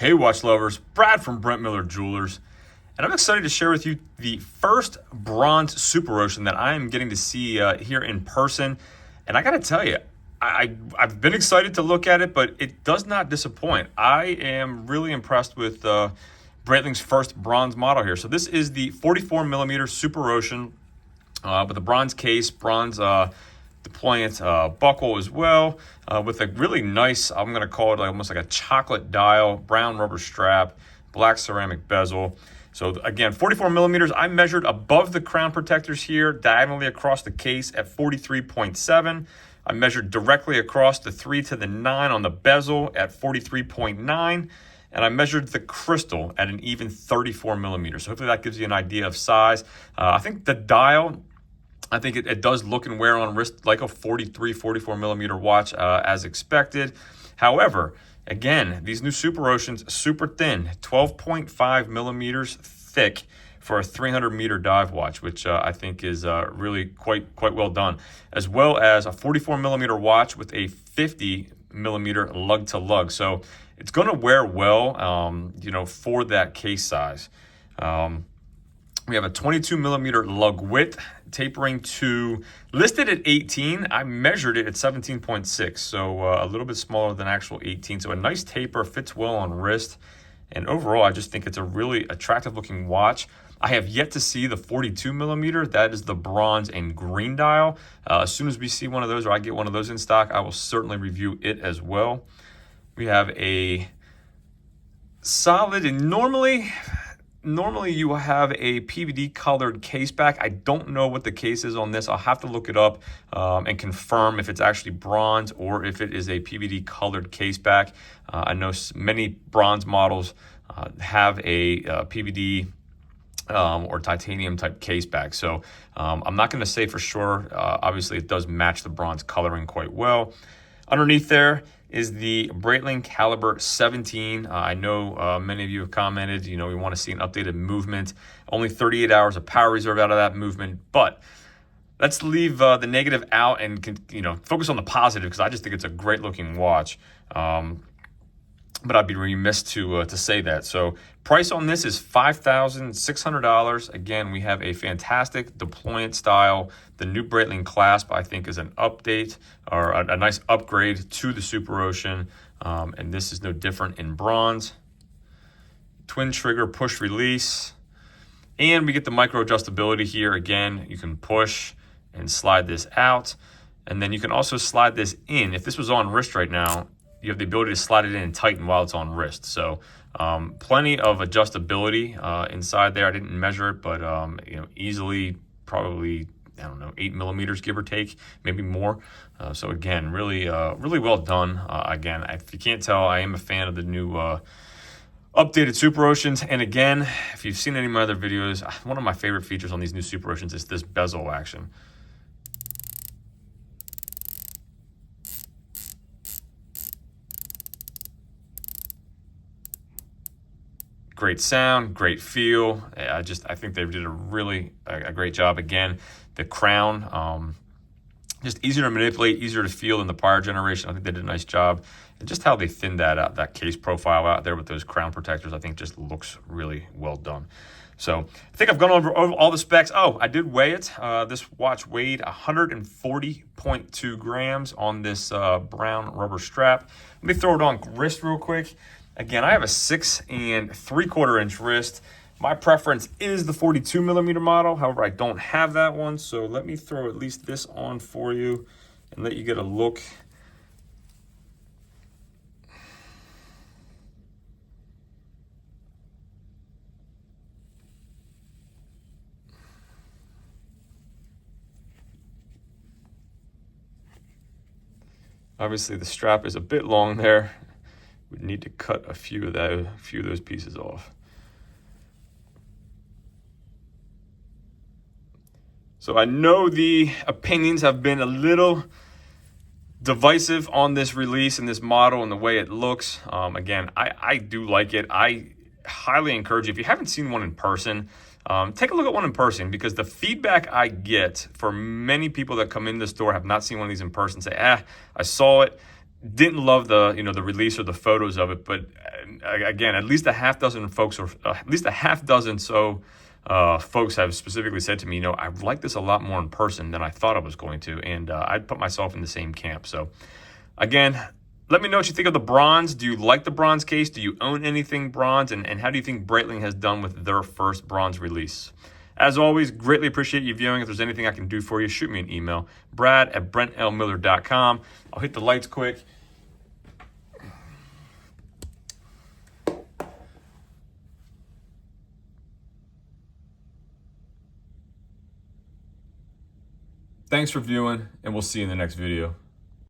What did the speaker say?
Hey watch lovers, Brad from Brent Miller Jewelers, and I'm excited to share with you the first bronze Superocean that I am getting to see here in person. And I gotta tell you, I've been excited to look at it, but it does not disappoint. I am really impressed with Breitling's first bronze model here. So this is the 44 millimeter Superocean with a bronze case, bronze deployant buckle as well, with a really nice, I'm going to call it like almost like a chocolate dial, brown rubber strap, black ceramic bezel. So again, 44 millimeters. I measured above the crown protectors here, diagonally across the case at 43.7. I measured directly across the 3 to the 9 on the bezel at 43.9. And I measured the crystal at an even 34 millimeters. So hopefully that gives you an idea of size. I think the dial, I think it does look and wear on wrist like a 44 millimeter watch as expected. However, again, these new Superoceans, super thin, 12.5 millimeters thick for a 300 meter dive watch, which I think is really quite well done, as well as a 44 millimeter watch with a 50 millimeter lug to lug. So it's going to wear well, for that case size. We have a 22 millimeter lug width, tapering to, listed at 18. I measured it at 17.6, so a little bit smaller than actual 18. So a nice taper, fits well on wrist. And overall, I just think it's a really attractive looking watch. I have yet to see the 42 millimeter. That is the bronze and green dial. As soon as we see one of those, or I get one of those in stock, I will certainly review it as well. We have a solid, and normally you have a PVD colored case back. I don't know what the case is on this. I'll have to look it up and confirm if it's actually bronze or if it is a PVD colored case back. I know many bronze models have a PVD or titanium type case back. So I'm not going to say for sure. Obviously, it does match the bronze coloring quite well. Underneath there is the Breitling Caliber 17. I know many of you have commented, we want to see an updated movement. Only 38 hours of power reserve out of that movement. But let's leave the negative out and, focus on the positive, because I just think it's a great looking watch. But I'd be remiss to say that. So price on this is $5,600. Again, we have a fantastic deployant style. The new Breitling clasp, I think, is an update or a nice upgrade to the Superocean. And this is no different in bronze. Twin trigger push release. And we get the micro adjustability here. Again, you can push and slide this out. And then you can also slide this in. If this was on wrist right now, you have the ability to slide it in and tighten while it's on wrist. So plenty of adjustability inside there. I didn't measure it, but easily probably, 8 millimeters, give or take, maybe more. So again, really well done. Again, if you can't tell, I am a fan of the new updated Superoceans. And again, if you've seen any of my other videos, one of my favorite features on these new Superoceans is this bezel action. Great sound, great feel. I think they did a great job. Again, the crown, just easier to manipulate, easier to feel than the prior generation. I think they did a nice job. And just how they thinned that out, that case profile out there with those crown protectors, I think just looks really well done. So I think I've gone over all the specs. Oh, I did weigh it. This watch weighed 140.2 grams on this brown rubber strap. Let me throw it on wrist real quick. Again, I have a 6 3/4 inch wrist. My preference is the 42 millimeter model. However, I don't have that one. So let me throw at least this on for you and let you get a look. Obviously, the strap is a bit long there. We need to cut a few of those pieces off. So I know the opinions have been a little divisive on this release and this model and the way it looks. Again, I do like it. I highly encourage you, if you haven't seen one in person, take a look at one in person, because the feedback I get for many people that come in the store have not seen one of these in person say, I saw it. didn't love the release or the photos of it, but again, at least a half dozen folks, or at least a half dozen folks have specifically said to me, I like this a lot more in person than I thought I was going to, and I'd put myself in the same camp. So again, let me know what you think of the bronze. Do you like the bronze case? Do you own anything bronze? And how do you think Breitling has done with their first bronze release? As always, greatly appreciate you viewing. If there's anything I can do for you, shoot me an email, brad@brentlmiller.com. I'll hit the lights quick. Thanks for viewing, and we'll see you in the next video.